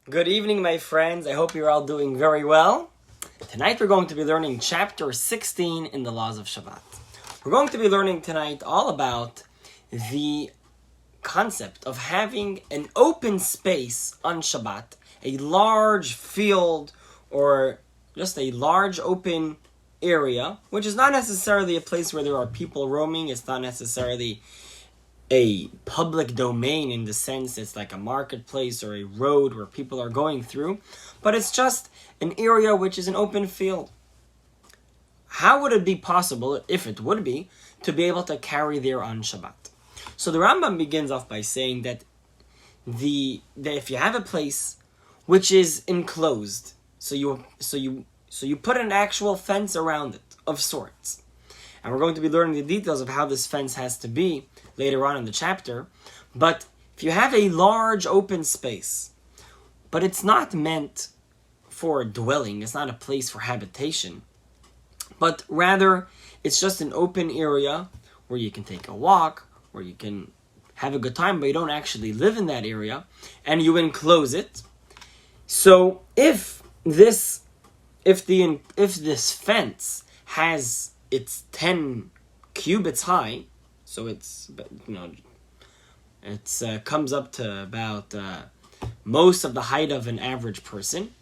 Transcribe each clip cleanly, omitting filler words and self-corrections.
Good evening, my friends. I hope you're all doing very well. Tonight we're going to be learning chapter 16 in the laws of Shabbat. We're going to be learning tonight all about the concept of having an open space on Shabbat, a large field or just a large open area, which is not necessarily a place where there are people roaming. It's not necessarily a public domain in the sense it's like a marketplace or a road where people are going through, but it's just an area which is an open field. How would it be possible, if it would be, to be able to carry there on Shabbat? So the Rambam begins off by saying that if you have a place which is enclosed, so you put an actual fence around it of sorts. And we're going to be learning the details of how this fence has to be later on in the chapter. But if you have a large open space, but it's not meant for dwelling, it's not a place for habitation, but rather it's just an open area where you can take a walk, where you can have a good time, but you don't actually live in that area, and you enclose it. So if this fence has it's 10 cubits high, so it's comes up to about most of the height of an average person.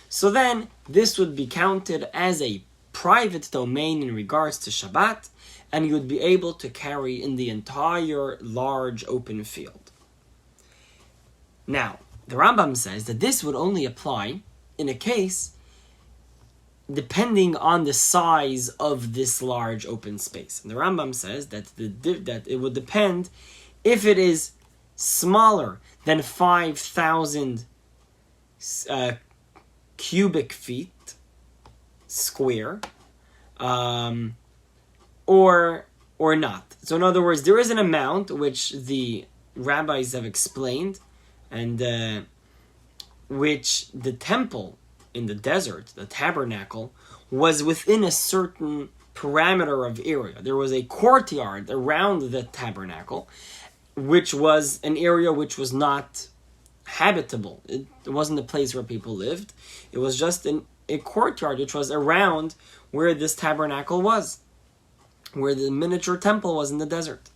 So then this would be counted as a private domain in regards to Shabbat, and you would be able to carry in the entire large open field. Now, the Rambam says that this would only apply in a case depending on the size of this large open space. And the Rambam says that it would depend if it is smaller than 5,000 cubic feet square, or not. So in other words, there is an amount which the rabbis have explained, and which the temple in the desert, the tabernacle, was within a certain parameter of area. There was a courtyard around the tabernacle, which was an area which was not habitable. It wasn't a place where people lived. It was just a courtyard which was around where this tabernacle was, where the miniature temple was in the desert.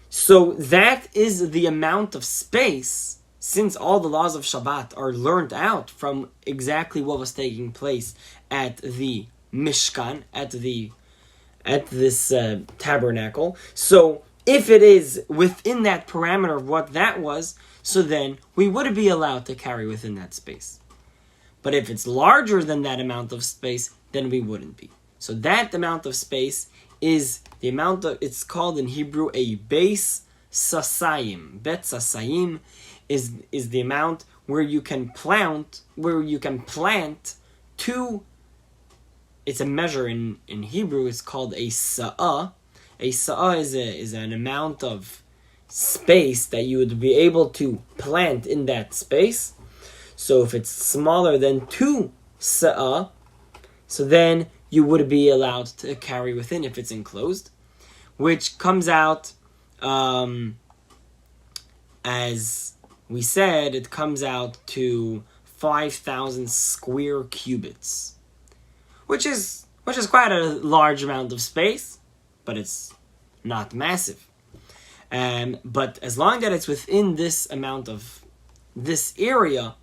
So that is the amount of space, since all the laws of Shabbat are learned out from exactly what was taking place at the Mishkan, at this tabernacle. So if it is within that parameter of what that was, so then we would be allowed to carry within that space. But if it's larger than that amount of space, then we wouldn't be. So that amount of space is the amount of, it's called in Hebrew a base sasayim. Bet sasayim is the amount where you can plant two. It's a measure in Hebrew. It's called a sa'ah. A sa'ah is an amount of space that you would be able to plant in that space. So if it's smaller than 2 sa'ah, so then you would be allowed to carry within if it's enclosed, which comes out, as we said, it comes out to 5,000 square cubits, which is quite a large amount of space, but it's not massive. But as long as it's within this amount of this area,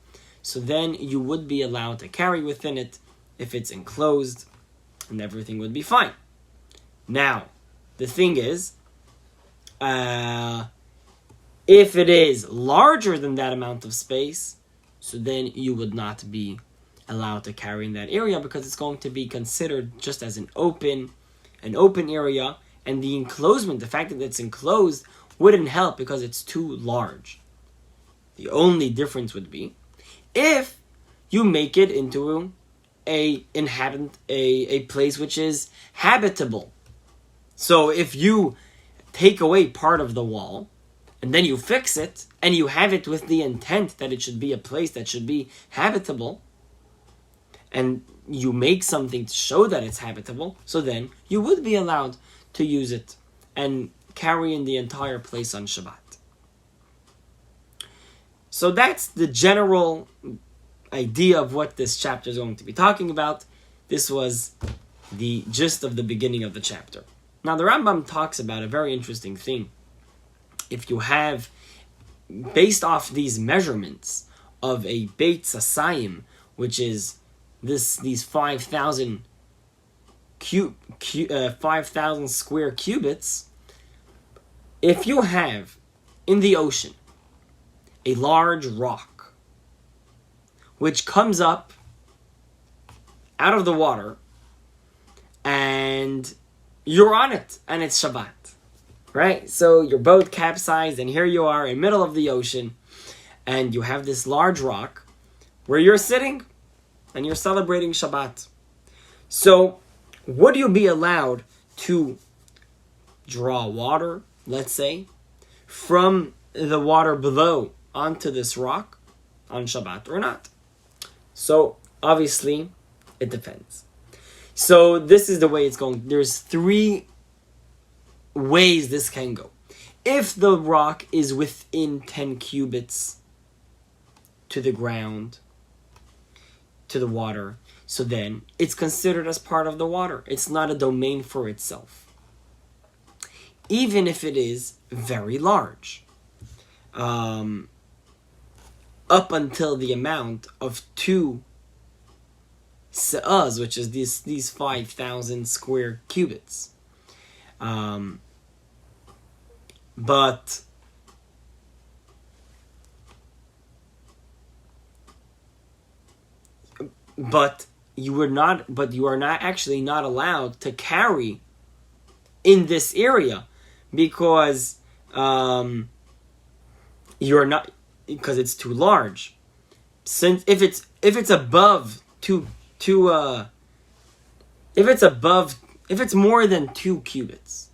so then you would be allowed to carry within it if it's enclosed, and everything would be fine. Now, the thing is, if it is larger than that amount of space, so then you would not be allowed to carry in that area, because it's going to be considered just as an open area, and the enclosement, the fact that it's enclosed, wouldn't help because it's too large. The only difference would be if you make it into a place which is habitable. So if you take away part of the wall, and then you fix it, and you have it with the intent that it should be a place that should be habitable, and you make something to show that it's habitable, so then you would be allowed to use it and carry in the entire place on Shabbat. So that's the general idea of what this chapter is going to be talking about. This was the gist of the beginning of the chapter. Now the Rambam talks about a very interesting thing. If you have, based off these measurements of a Beit Sasayim, which is these 5,000 5,000 square cubits, if you have in the ocean a large rock which comes up out of the water and you're on it and it's Shabbat, right? So your boat capsized and here you are in the middle of the ocean and you have this large rock where you're sitting and you're celebrating Shabbat. So would you be allowed to draw water, let's say, from the water below onto this rock on Shabbat or not? So obviously it depends. So this is the way it's going. There's 3 ways this can go. If the rock is within 10 cubits to the ground, to the water, so then it's considered as part of the water. It's not a domain for itself. Even if it is very large. Up until the amount of 2 se'ahs, which is these 5,000 square cubits. But you are not actually not allowed to carry in this area because you're not, because it's too large. Since if it's above if it's more than 2 cubits,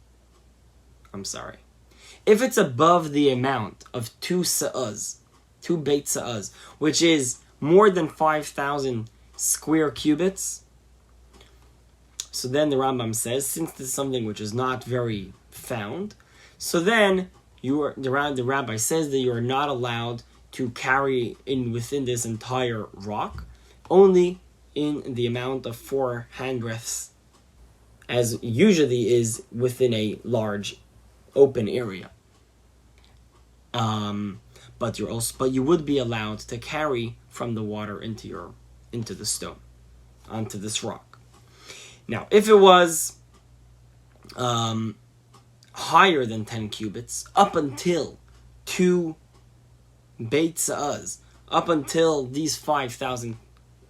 if it's above the amount of 2 se'ahs, 2 beit se'ahs, which is more than 5,000 square cubits, so then the Rambam says, since this is something which is not very found, so then the rabbi says that you are not allowed to carry in within this entire rock, only in the amount of 4 handbreadths, as usually is within a large open area. But you would be allowed to carry from the water into the stone, onto this rock. Now, if it was higher than 10 cubits, up until 2 beit se'ahs, up until these 5,000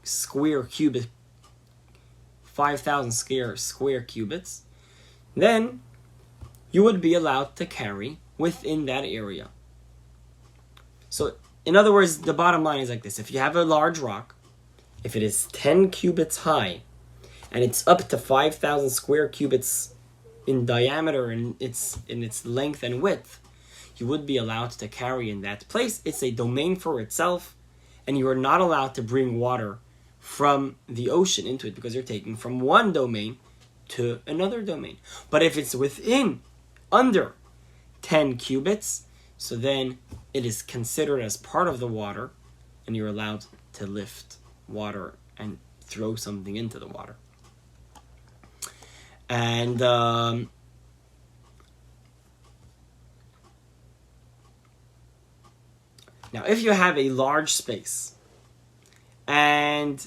square cubits, square cubits, then you would be allowed to carry within that area. So, in other words, the bottom line is like this. If you have a large rock, if it is 10 cubits high, and it's up to 5,000 square cubits in diameter and in its length and width, you would be allowed to carry in that place. It's a domain for itself, and you are not allowed to bring water from the ocean into it because you're taking from one domain to another domain. But if it's under 10 cubits, so then it is considered as part of the water, and you're allowed to lift water and throw something into the water. And now, if you have a large space, and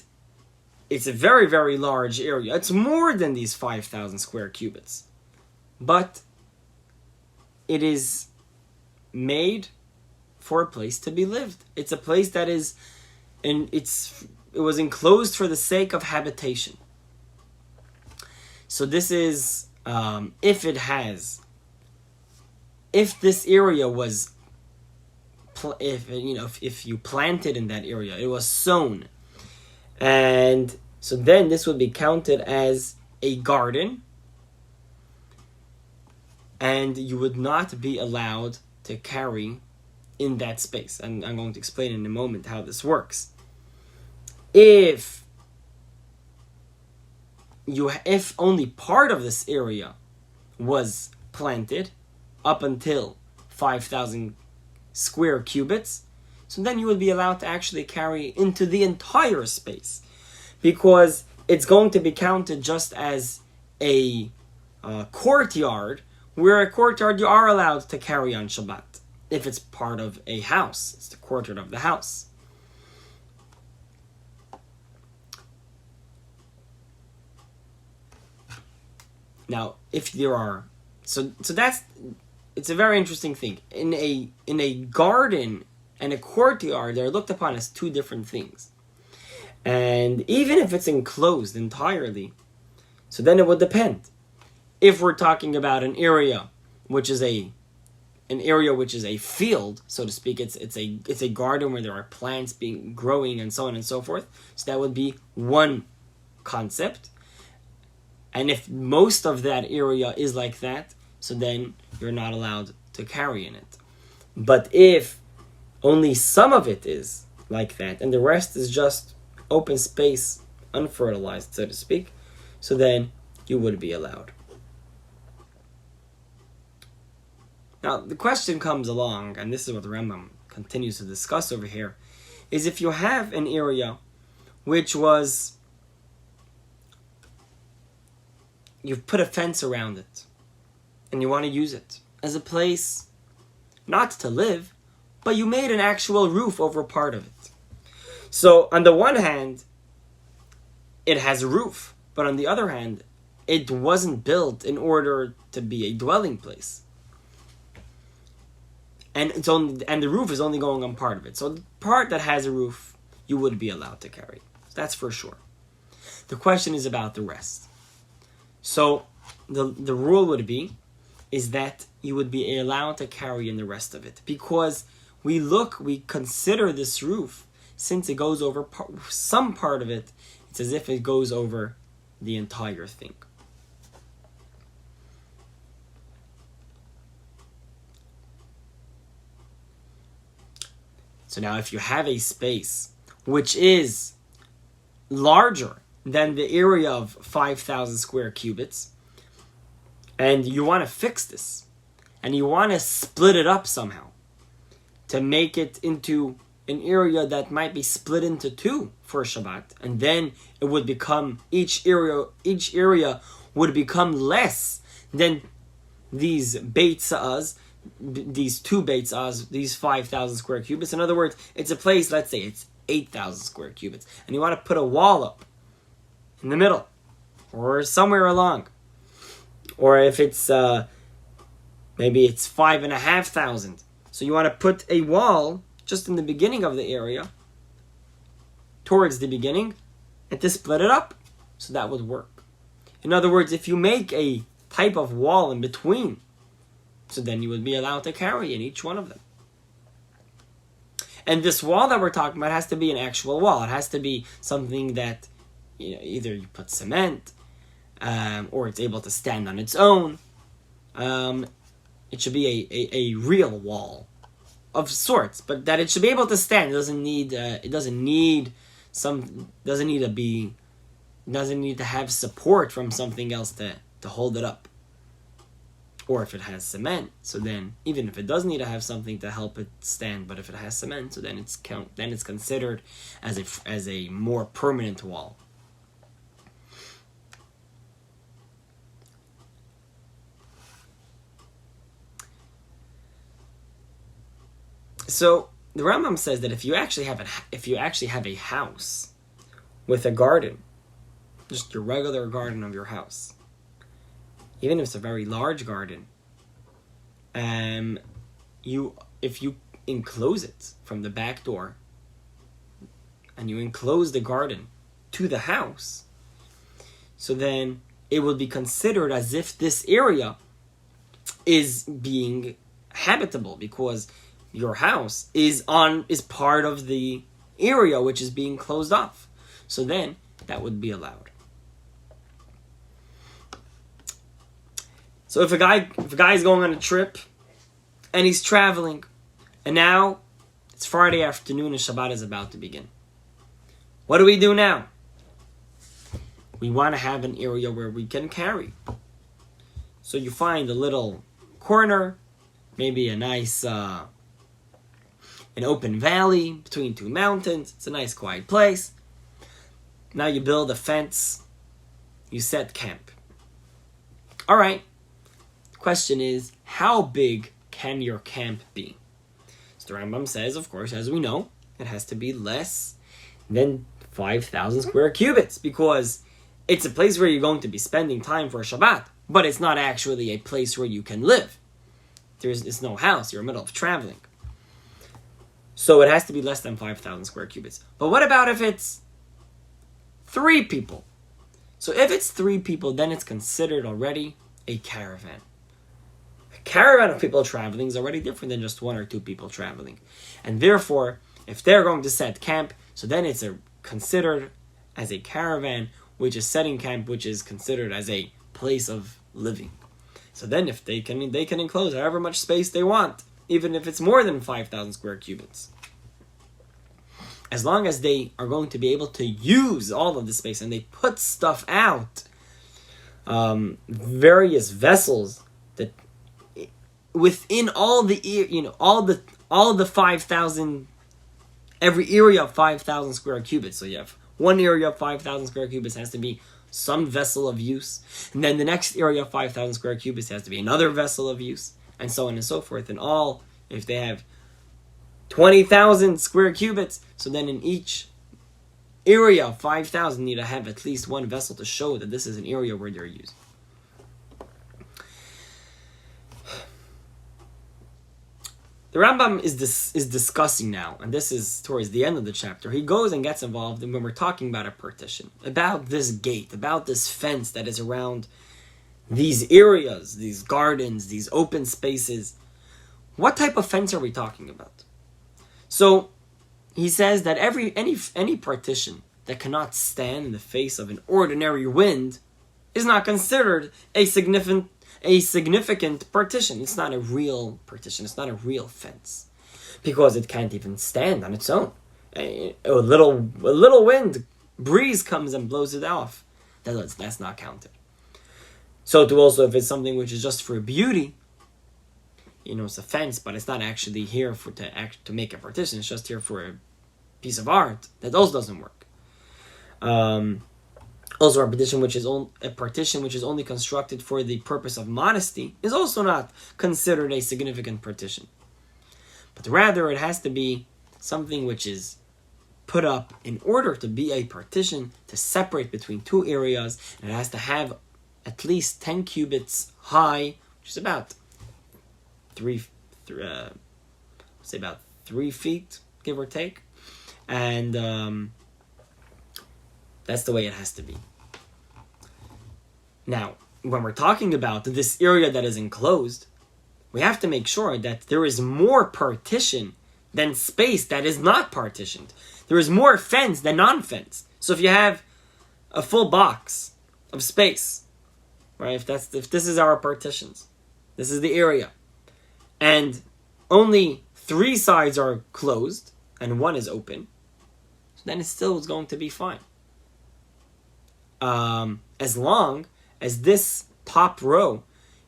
it's a very, very large area, it's more than these 5,000 square cubits, but it is made for a place to be lived. It's a place that is, and it was enclosed for the sake of habitation. So this is, if this area was, if you planted in that area, it was sown, and so then this would be counted as a garden, and you would not be allowed to carry in that space. And I'm going to explain in a moment how this works. If only part of this area was planted up until 5,000 square cubits, so then you would be allowed to actually carry into the entire space, because it's going to be counted just as a courtyard, where a courtyard you are allowed to carry on Shabbat. If it's part of a house, it's the courtyard of the house. Now, if there are, so that's, it's a very interesting thing. In a garden and a courtyard, they're looked upon as two different things. And even if it's enclosed entirely, so then it would depend. If we're talking about an area which is a field, so to speak, it's a garden where there are plants growing and so on and so forth. So that would be one concept. And if most of that area is like that, so then you're not allowed to carry in it. But if only some of it is like that, and the rest is just open space, unfertilized, so to speak, so then you would be allowed. Now, the question comes along, and this is what the Rambam continues to discuss over here, is if you have an area which was, you've put a fence around it, and you want to use it as a place not to live, but you made an actual roof over part of it. So, on the one hand, it has a roof, but on the other hand, it wasn't built in order to be a dwelling place. And the roof is only going on part of it. So the part that has a roof, you would be allowed to carry. That's for sure. The question is about the rest. So the rule would be is that you would be allowed to carry in the rest of it, because we consider this roof, since it goes over some part of it, it's as if it goes over the entire thing. So now if you have a space which is larger than the area of 5,000 square cubits, and you want to fix this, and you want to split it up somehow to make it into an area that might be split into two for Shabbat, and then it would become, each area would become less than these Beit Sa'az, these two Beit Sa'az, these 5,000 square cubits. In other words, it's a place, let's say it's 8,000 square cubits, and you want to put a wall up in the middle, or somewhere along. Or if it's, maybe it's 5,500. So you want to put a wall just in the beginning of the area, towards the beginning, and to split it up. So that would work. In other words, if you make a type of wall in between, so then you would be allowed to carry in each one of them. And this wall that we're talking about has to be an actual wall. It has to be something that, either you put cement, or it's able to stand on its own. It should be a real wall of sorts, but that it should be able to stand. It doesn't need to have support from something else to hold it up. Or if it has cement, so then even if it does need to have something to help it stand, but if it has cement, so then it's considered as a more permanent wall. So the Rambam says that if you actually have a house with a garden, just your regular garden of your house, even if it's a very large garden, if you enclose it from the back door, and you enclose the garden to the house, so then it will be considered as if this area is being habitable, because your house is part of the area which is being closed off. So then that would be allowed. So if a guy is going on a trip and he's traveling, and now it's Friday afternoon and Shabbat is about to begin, what do we do now? We want to have an area where we can carry. So you find a little corner, maybe a nice an open valley between two mountains. It's a nice quiet place. Now you build a fence. You set camp. All right. The question is, how big can your camp be? So the Rambam says, of course, as we know, it has to be less than 5,000 square cubits, because it's a place where you're going to be spending time for Shabbat, but it's not actually a place where you can live. It's no house. You're in the middle of traveling. So it has to be less than 5,000 square cubits. But what about if it's 3 people? So if it's 3 people, then it's considered already a caravan. A caravan of people traveling is already different than just 1 or 2 people traveling. And therefore, if they're going to set camp, so then it's considered as a caravan, which is setting camp, which is considered as a place of living. So then if they can enclose however much space they want, even if it's more than 5,000 square cubits. As long as they are going to be able to use all of the space and they put stuff out, various vessels that within all the 5,000, every area of 5,000 square cubits. So you have one area of 5,000 square cubits has to be some vessel of use, and then the next area of 5,000 square cubits has to be another vessel of use, and so on and so forth. And all, if they have 20,000 square cubits, so then in each area of 5,000 need to have at least one vessel to show that this is an area where they're using. The Rambam is discussing now, and this is towards the end of the chapter. He goes and gets involved when we're talking about a partition, about this gate, about this fence that is around these areas, these gardens, these open spaces. What type of fence are we talking about? So he says that any partition that cannot stand in the face of an ordinary wind is not considered a significant partition. It's not a real partition. It's not a real fence, because it can't even stand on its own. A little wind breeze comes and blows it off. That's not counted. So to also, if it's something which is just for beauty, it's a fence, but it's not actually here to make a partition. It's just here for a piece of art. That also doesn't work. Also, a partition which is only constructed for the purpose of modesty is also not considered a significant partition. But rather, it has to be something which is put up in order to be a partition, to separate between 2 areas, and it has to have at least 10 cubits high, which is about 3 feet, give or take. And that's the way it has to be. Now, when we're talking about this area that is enclosed, we have to make sure that there is more partition than space that is not partitioned. There is more fence than non-fence. So if you have a full box of space, right? If this is our partitions, this is the area, and only 3 sides are closed and 1 is open, so then it still is going to be fine. As long as this top row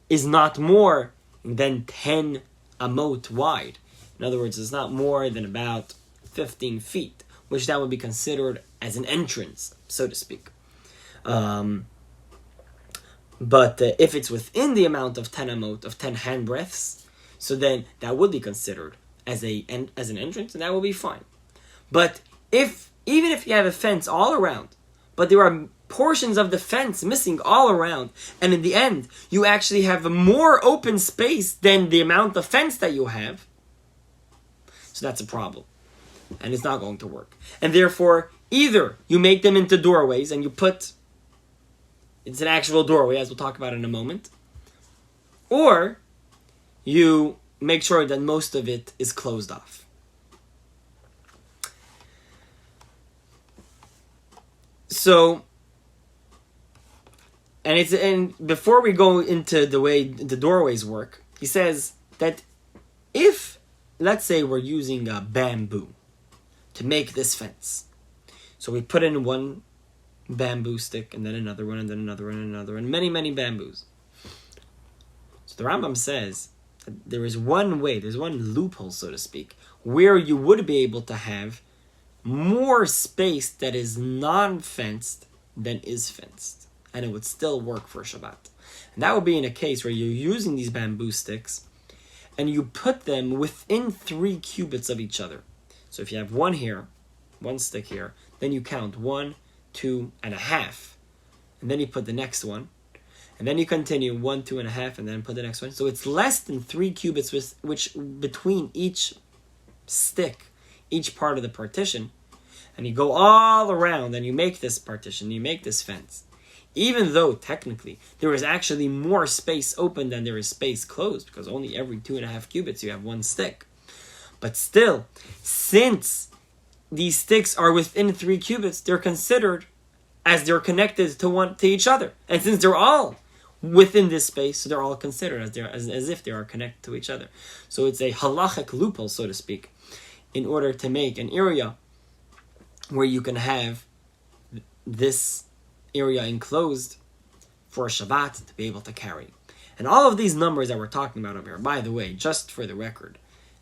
is not more than 10 amot wide. In other words, it's not more than about 15 feet, which that would be considered as an entrance, so to speak. But if it's within the amount of 10 amot, of 10 handbreadths, so then that would be considered as an entrance, and that will be fine. But even if you have a fence all around, but there are portions of the fence missing all around, and in the end you actually have more open space than the amount of fence that you have, so that's a problem, and it's not going to work. And therefore, either you make them into doorways and it's an actual doorway, as we'll talk about in a moment, or you make sure that most of it is closed off. So, and before we go into the way the doorways work, he says that if, let's say we're using a bamboo to make this fence, so we put in one bamboo stick, and then another one, and then another one, and another one, many bamboos. So the Rambam says there is one way, there's one loophole, so to speak, where you would be able to have more space that is non-fenced than is fenced, and it would still work for Shabbat. And that would be in a case where you're using these bamboo sticks and you put them within 3 cubits of each other. So if you have one here, one stick here, then you count 1, 2, and a half, and then you put the next one, and then you continue 1, 2, and a half, and then put the next one. So it's less than 3 cubits, which between each stick, each part of the partition, and you go all around and you make this partition, you make this fence. Even though technically there is actually more space open than there is space closed, because only every 2.5 cubits you have one stick. But still, since these sticks are within 3 cubits, they're considered as they're connected to each other. And since they're all within this space, so they're all considered as if they are connected to each other. So it's a halachic loophole, so to speak, in order to make an area where you can have this area enclosed for Shabbat to be able to carry. And all of these numbers that we're talking about over here, by the way, just for the record,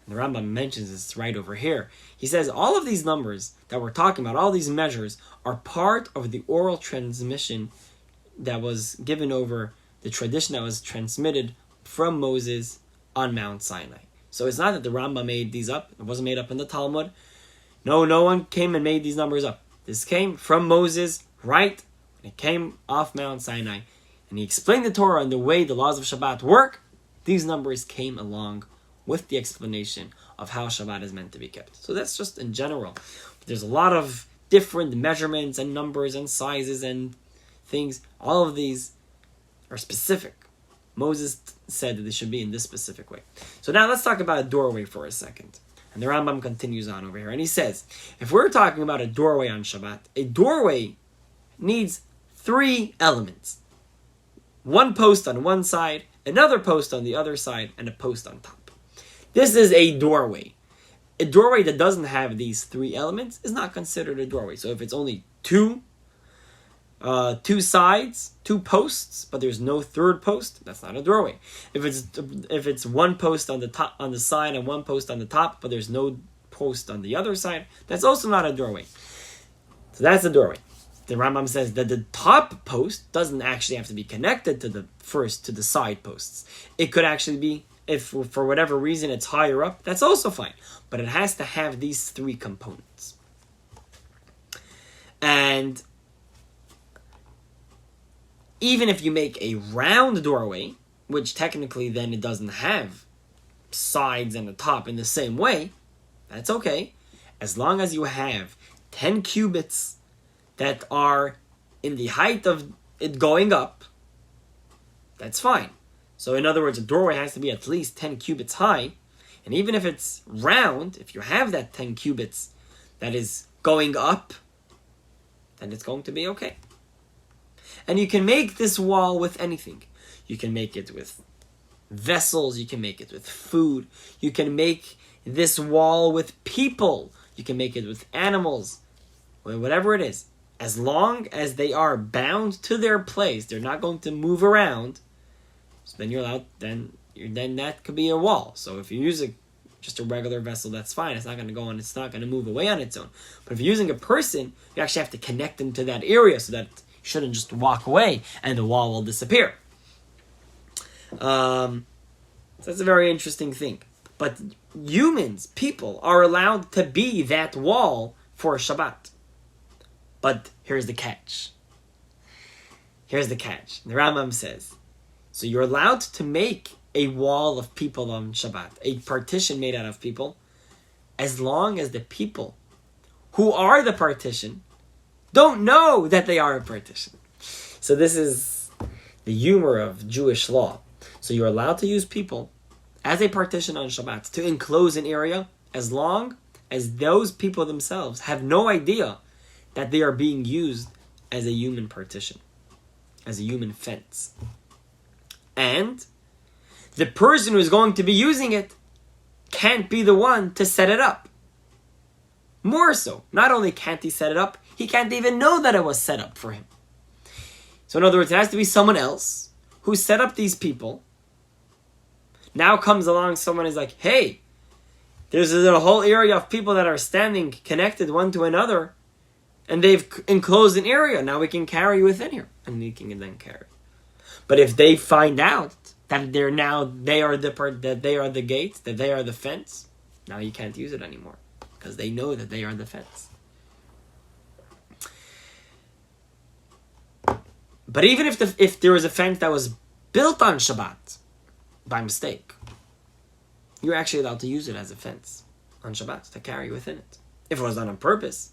and the Rambam mentions this right over here, he says all of these numbers that we're talking about, all these measures, are part of the oral transmission that was given over, the tradition that was transmitted from Moses on Mount Sinai. So it's not that the Rambam made these up. It wasn't made up in the Talmud. No one came and made these numbers up. This came from Moses, right? And it came off Mount Sinai. And he explained the Torah and the way the laws of Shabbat work. These numbers came along with the explanation of how Shabbat is meant to be kept. So that's just in general. There's a lot of different measurements and numbers and sizes and things. All of these are specific. Moses said that they should be in this specific way. So now let's talk about a doorway for a second. And the Rambam continues on over here. And he says, if we're talking about a doorway on Shabbat, a doorway needs 3 elements. 1 post on one side, another post on the other side, and a post on top. This is a doorway. A doorway that doesn't have these 3 elements is not considered a doorway. So if it's only 2 sides, 2 posts, but there's no third post, that's not a doorway. If it's 1 post on the top, on the side, and 1 post on the top, but there's no post on the other side, that's also not a doorway. So that's a doorway. The Rambam says that the top post doesn't actually have to be connected to the side posts. It could actually be, if for whatever reason it's higher up, that's also fine. But it has to have these 3 components. And even if you make a round doorway, which technically then it doesn't have sides and a top in the same way, that's okay. As long as you have 10 cubits that are in the height of it going up, that's fine. So in other words, a doorway has to be at least 10 cubits high. And even if it's round, if you have that 10 cubits that is going up, then it's going to be okay. And you can make this wall with anything. You can make it with vessels. You can make it with food. You can make this wall with people. You can make it with animals. Whatever it is. As long as they are bound to their place, they're not going to move around. So then you're allowed. Then that could be a wall. So if you use just a regular vessel, that's fine. It's not going to go on. It's not going to move away on its own. But if you're using a person, you actually have to connect them to that area so that you shouldn't just walk away and the wall will disappear. So that's a very interesting thing. But humans, people, are allowed to be that wall for Shabbat. But here's the catch. The Rambam says, so you're allowed to make a wall of people on Shabbat, a partition made out of people, as long as the people who are the partition don't know that they are a partition. So this is the humor of Jewish law. So you're allowed to use people as a partition on Shabbat to enclose an area as long as those people themselves have no idea that they are being used as a human partition, as a human fence. And the person who is going to be using it can't be the one to set it up. More so, not only can't he set it up, he can't even know that it was set up for him. So in other words, it has to be someone else who set up these people. Now comes along someone is like, hey, there's a whole area of people that are standing connected one to another, and they've enclosed an area. Now we can carry within here, and we can then carry. But if they find out that they are the gate, that they are the fence, now you can't use it anymore because they know that they are the fence. But even if there was a fence that was built on Shabbat by mistake, you're actually allowed to use it as a fence on Shabbat to carry within it. If it was done on purpose,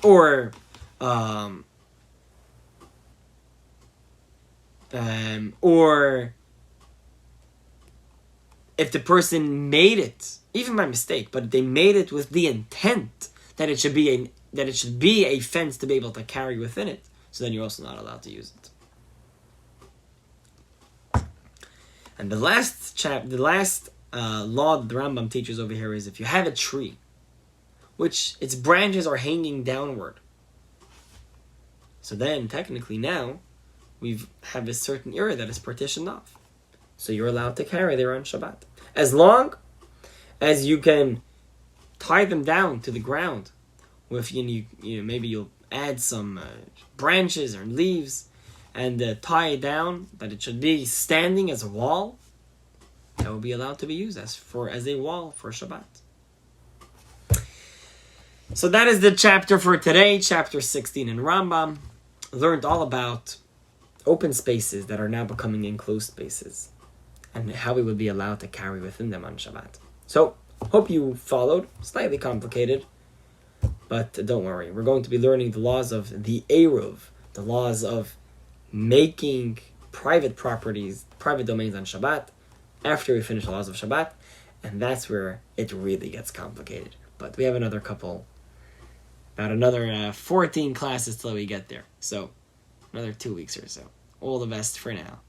or if the person made it, even by mistake, but they made it with the intent that it should be a fence to be able to carry within it, so then you're also not allowed to use it. And the last law that the Rambam teaches over here is if you have a tree, which its branches are hanging downward, so then technically now we have a certain area that is partitioned off. So you're allowed to carry there on Shabbat. As long as you can tie them down to the ground with, maybe you'll add some branches or leaves and tie it down, but it should be standing as a wall. That will be allowed to be used as a wall for Shabbat. So that is the chapter for today, chapter 16 in Rambam. Learned all about open spaces that are now becoming enclosed spaces and how we would be allowed to carry within them on Shabbat. So, hope you followed. Slightly complicated, but don't worry. We're going to be learning the laws of the Eruv, the laws of making private properties, private domains on Shabbat, after we finish the laws of Shabbat, and that's where it really gets complicated. But we have another 14 classes till we get there. So, another 2 weeks or so. All the best for now.